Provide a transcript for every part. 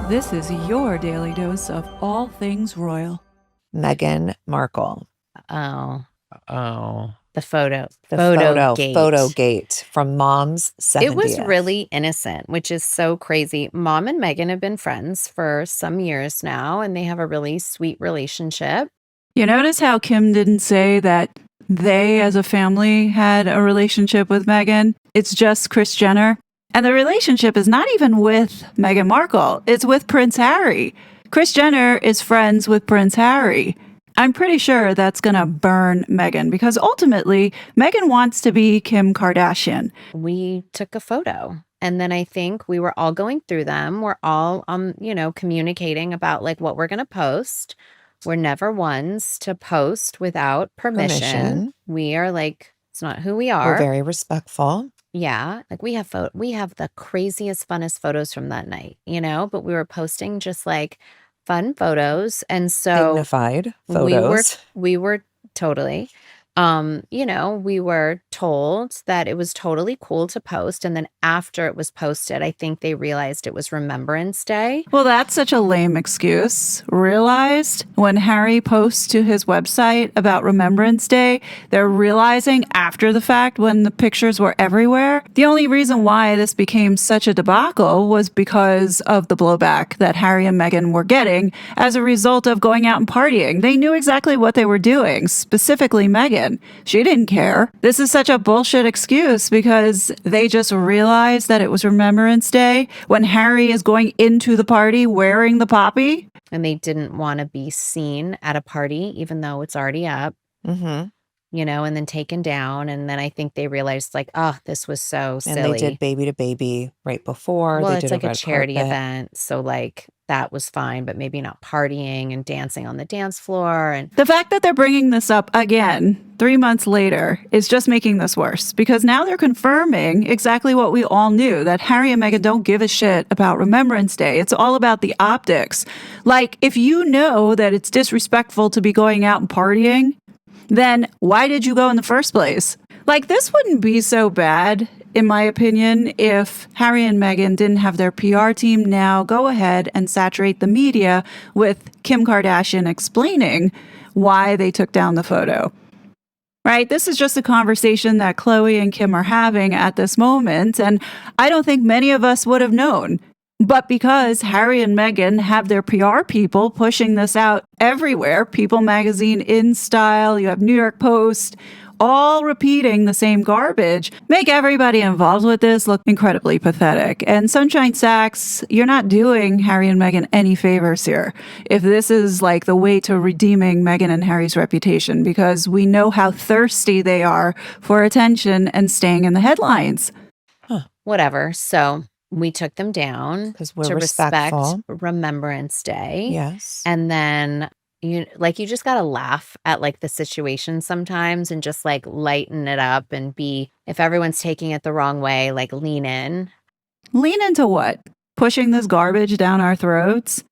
This is your daily dose of all things royal. Meghan Markle. Oh, Oh, the photo gate from Mom's 70th. It was really innocent, which is so crazy. Mom and Meghan have been friends for some years now, and they have a really sweet relationship. You notice how Kim didn't say that they as a family had a relationship with Meghan? It's just Kris Jenner. And the relationship is not even with Meghan Markle. It's with Prince Harry. Kris Jenner is friends with Prince Harry. I'm pretty sure that's going to burn Meghan because ultimately Meghan wants to be Kim Kardashian. We took a photo, and then I think we were all going through them. We're all, communicating about like what we're going to post. We're never ones to post without permission. We are like, it's not who we are. We're very respectful. Yeah, like we have the craziest, funnest photos from that night, but we were posting just like fun photos, and so dignified photos. We were totally, we were told that it was totally cool to post, and then after it was posted, I think they realized it was Remembrance Day. Well, that's such a lame excuse. Realized when Harry posts to his website about Remembrance Day, they're realizing after the fact when the pictures were everywhere. The only reason why this became such a debacle was because of the blowback that Harry and Meghan were getting as a result of going out and partying. They knew exactly what they were doing, specifically Meghan. She didn't care. This is such a bullshit excuse because they just realized that it was Remembrance Day when Harry is going into the party wearing the poppy. And they didn't want to be seen at a party, even though it's already up, and then taken down. And then I think they realized like, oh, this was so silly. And they did baby to baby right before. Well, they it's did like a charity carpet event. So like that was fine, but maybe not partying and dancing on the dance floor. And the fact that they're bringing this up again 3 months later is just making this worse because now they're confirming exactly what we all knew, that Harry and Meghan don't give a shit about Remembrance Day. It's all about the optics. Like, if you know that it's disrespectful to be going out and partying, then why did you go in the first place? Like, this wouldn't be so bad, in my opinion, if Harry and Meghan didn't have their PR team now go ahead and saturate the media with Kim Kardashian explaining why they took down the photo. Right? This is just a conversation that Khloe and Kim are having at this moment, and I don't think many of us would have known. But because Harry and Meghan have their PR people pushing this out everywhere, People Magazine, InStyle, you have New York Post, all repeating the same garbage, make everybody involved with this look incredibly pathetic. And Sunshine Sachs, you're not doing Harry and Meghan any favors here if this is like the way to redeeming Meghan and Harry's reputation, because we know how thirsty they are for attention and staying in the headlines. whatever. So we took them down because we're to respectful. respect Remembrance Day. Yes. And then you just gotta laugh at like the situation sometimes and just like lighten it up and be, if everyone's taking it the wrong way, like lean in. Lean into what? Pushing this garbage down our throats?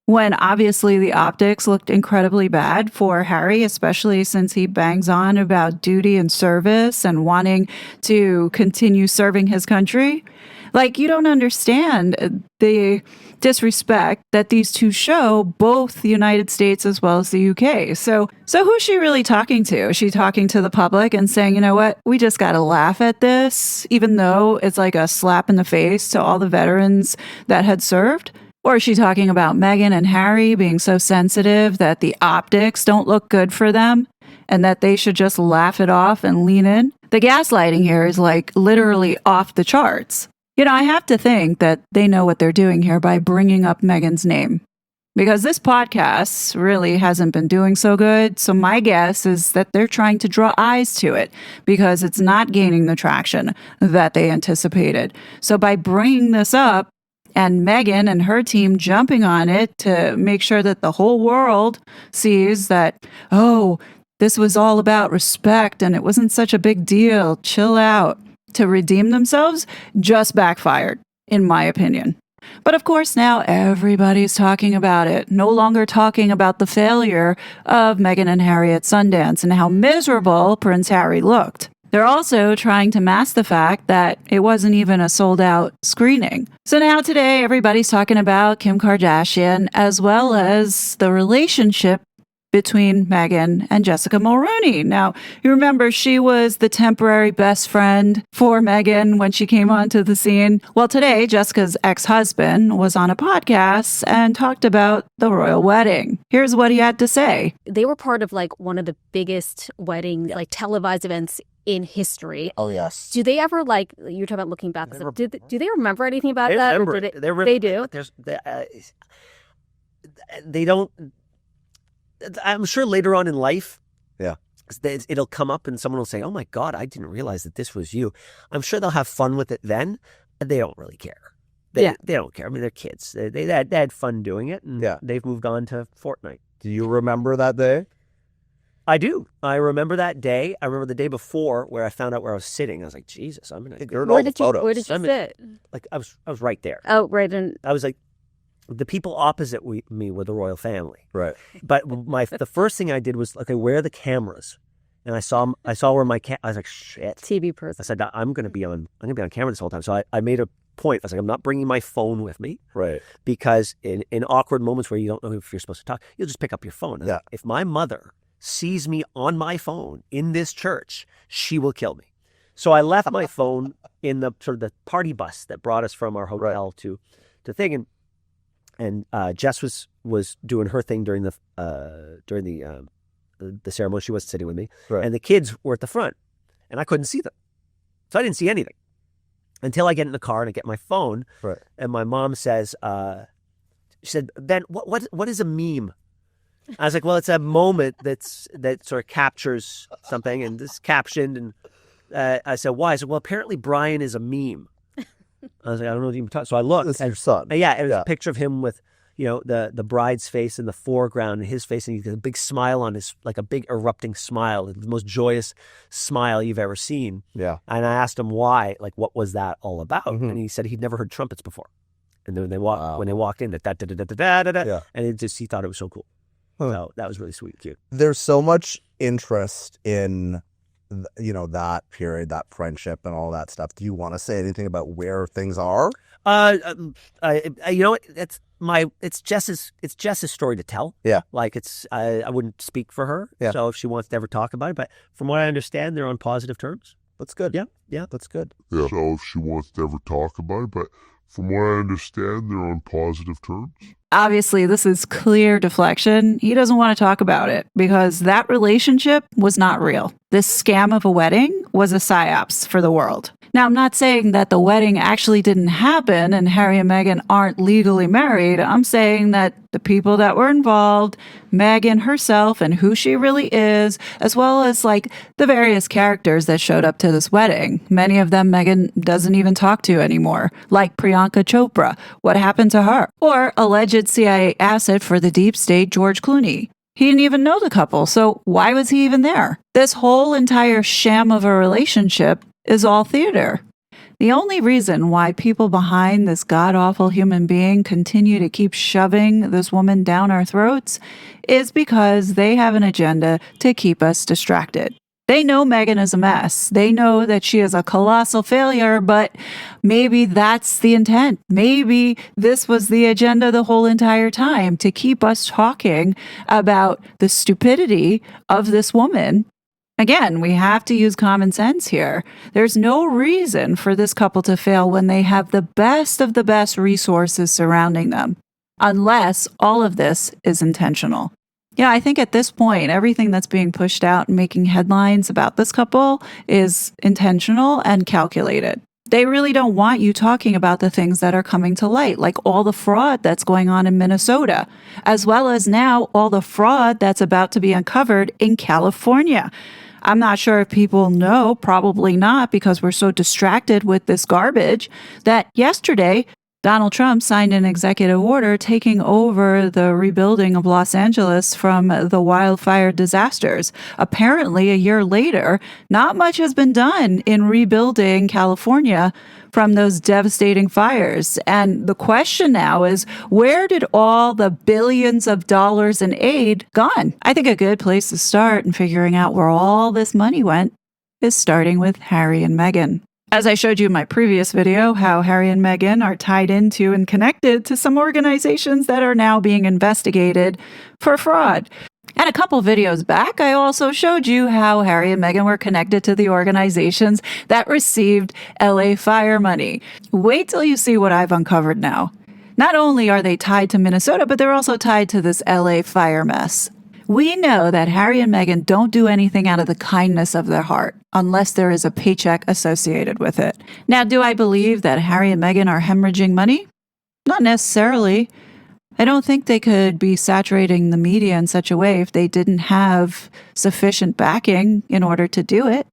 When obviously the optics looked incredibly bad for Harry, especially since he bangs on about duty and service and wanting to continue serving his country. Like, you don't understand the disrespect that these two show, both the United States as well as the UK. So who's she really talking to? Is she talking to the public and saying, you know what, we just got to laugh at this, even though it's like a slap in the face to all the veterans that had served? Or is she talking about Meghan and Harry being so sensitive that the optics don't look good for them and that they should just laugh it off and lean in? The gaslighting here is like literally off the charts. You know, I have to think that they know what they're doing here by bringing up Meghan's name, because this podcast really hasn't been doing so good. So my guess is that they're trying to draw eyes to it because it's not gaining the traction that they anticipated. So by bringing this up and Meghan and her team jumping on it to make sure that the whole world sees that, oh, this was all about respect and it wasn't such a big deal, chill out, to redeem themselves, just backfired, in my opinion. But of course, now everybody's talking about it, no longer talking about the failure of Meghan and Harry at Sundance and how miserable Prince Harry looked. They're also trying to mask the fact that it wasn't even a sold out screening. So now today, everybody's talking about Kim Kardashian as well as the relationship between Meghan and Jessica Mulroney. Now, you remember she was the temporary best friend for Meghan when she came onto the scene. Well, today, Jessica's ex-husband was on a podcast and talked about the royal wedding. Here's what he had to say. They were part of like one of the biggest wedding, like televised events in history. Oh, yes. Do they ever like, you're talking about looking back, do they remember anything about that? Remember, or they do? They don't. I'm sure later on in life, Yeah. it'll come up and someone will say, "Oh my God, I didn't realize that this was you." I'm sure they'll have fun with it then. And they don't really care. They don't care. I mean, they're kids. They had fun doing it, and they've moved on to Fortnite. Do you remember that day? I do. I remember that day. I remember the day before where I found out where I was sitting. I was like, Jesus, I'm gonna. You're in all the photos. Where did you sit? Like I was right there. Oh, right. And I was like, the people opposite me were the royal family. Right. But the first thing I did was, okay, where are the cameras? And I saw where I was like, shit. TV person. I said, I'm going to be on camera this whole time. So I made a point. I was like, I'm not bringing my phone with me. Right. Because in awkward moments where you don't know if you're supposed to talk, you'll just pick up your phone. Yeah. If my mother sees me on my phone in this church, she will kill me. So I left my phone in the sort of the party bus that brought us from our hotel to thing. And Jess was doing her thing during the ceremony. She wasn't sitting with me, Right. And the kids were at the front, and I couldn't see them, so I didn't see anything until I get in the car and I get my phone. Right. And my mom says, she said, "Ben, what is a meme?" I was like, "Well, it's a moment that sort of captures something, and this captioned." And I said, "Why?" I said, "Well, apparently Brian is a meme." I was like, I don't know what you're talking. So I looked. This is your son. Yeah, it was a picture of him with, the bride's face in the foreground and his face, and he's got a big smile on his, like a big erupting smile, the most joyous smile you've ever seen. Yeah. And I asked him why, like, what was that all about? Mhm. And he said he'd never heard trumpets before. And then when they walked in, and he thought it was so cool. Huh. So that was really sweet, cute. There's so much interest in, that period, that friendship and all that stuff. Do you want to say anything about where things are? It's Jess's story to tell. Yeah. Like I wouldn't speak for her. Yeah. So if she wants to ever talk about it, but from what I understand, they're on positive terms. That's good. Yeah. That's good. Yeah. So if she wants to ever talk about it, but from what I understand, they're on positive terms. Obviously, this is clear deflection. He doesn't want to talk about it because that relationship was not real. This scam of a wedding was a psyops for the world. Now, I'm not saying that the wedding actually didn't happen and Harry and Meghan aren't legally married. I'm saying that the people that were involved, Meghan herself and who she really is, as well as like the various characters that showed up to this wedding. Many of them Meghan doesn't even talk to anymore, like Priyanka Chopra. What happened to her? Or alleged CIA asset for the deep state, George Clooney. He didn't even know the couple, so why was he even there? This whole entire sham of a relationship is all theater. The only reason why people behind this god-awful human being continue to keep shoving this woman down our throats is because they have an agenda to keep us distracted. They know Meghan is a mess. They know that she is a colossal failure, but maybe that's the intent. Maybe this was the agenda the whole entire time, to keep us talking about the stupidity of this woman. Again, we have to use common sense here. There's no reason for this couple to fail when they have the best of the best resources surrounding them, unless all of this is intentional. Yeah, I think at this point, everything that's being pushed out and making headlines about this couple is intentional and calculated. They really don't want you talking about the things that are coming to light, like all the fraud that's going on in Minnesota, as well as now all the fraud that's about to be uncovered in California. I'm not sure if people know, probably not, because we're so distracted with this garbage, that yesterday Donald Trump signed an executive order taking over the rebuilding of Los Angeles from the wildfire disasters. Apparently, a year later, not much has been done in rebuilding California from those devastating fires. And the question now is, where did all the billions of dollars in aid gone? I think a good place to start in figuring out where all this money went is starting with Harry and Meghan. As I showed you in my previous video, how Harry and Meghan are tied into and connected to some organizations that are now being investigated for fraud. And a couple videos back, I also showed you how Harry and Meghan were connected to the organizations that received LA fire money. Wait till you see what I've uncovered now. Not only are they tied to Minnesota, but they're also tied to this LA fire mess. We know that Harry and Meghan don't do anything out of the kindness of their heart unless there is a paycheck associated with it. Now, do I believe that Harry and Meghan are hemorrhaging money? Not necessarily. I don't think they could be saturating the media in such a way if they didn't have sufficient backing in order to do it.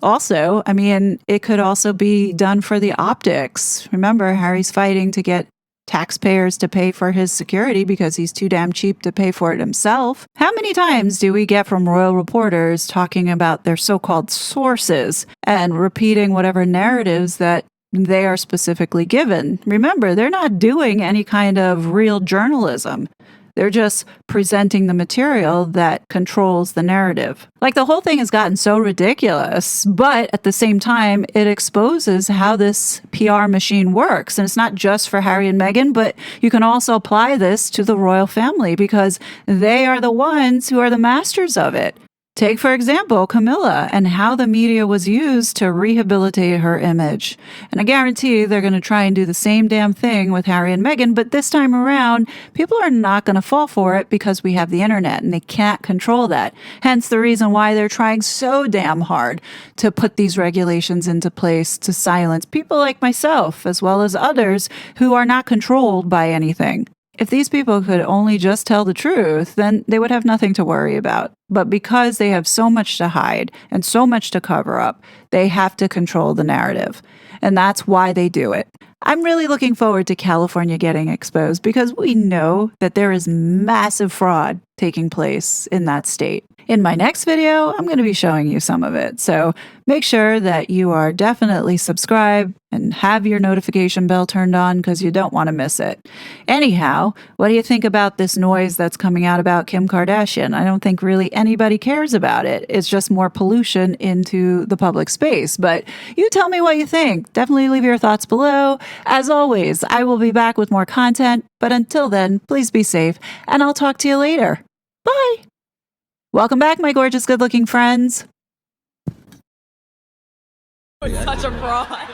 Also, I mean, it could also be done for the optics. Remember, Harry's fighting to get taxpayers to pay for his security because he's too damn cheap to pay for it himself. How many times do we get from royal reporters talking about their so-called sources and repeating whatever narratives that they are specifically given? Remember, they're not doing any kind of real journalism. They're just presenting the material that controls the narrative. Like, the whole thing has gotten so ridiculous, but at the same time, it exposes how this PR machine works. And it's not just for Harry and Meghan, but you can also apply this to the royal family because they are the ones who are the masters of it. Take, for example, Camilla and how the media was used to rehabilitate her image. And I guarantee they're going to try and do the same damn thing with Harry and Meghan, but this time around, people are not going to fall for it because we have the internet and they can't control that. Hence the reason why they're trying so damn hard to put these regulations into place to silence people like myself, as well as others who are not controlled by anything. If these people could only just tell the truth, then they would have nothing to worry about. But because they have so much to hide and so much to cover up, they have to control the narrative. And that's why they do it. I'm really looking forward to California getting exposed because we know that there is massive fraud taking place in that state. In my next video, I'm going to be showing you some of it. So make sure that you are definitely subscribed and have your notification bell turned on because you don't want to miss it. Anyhow, what do you think about this noise that's coming out about Kim Kardashian? I don't think really anybody cares about it. It's just more pollution into the public space. But you tell me what you think. Definitely leave your thoughts below. As always, I will be back with more content. But until then, please be safe, and I'll talk to you later. Bye. Welcome back, my gorgeous, good-looking friends. Such a fraud.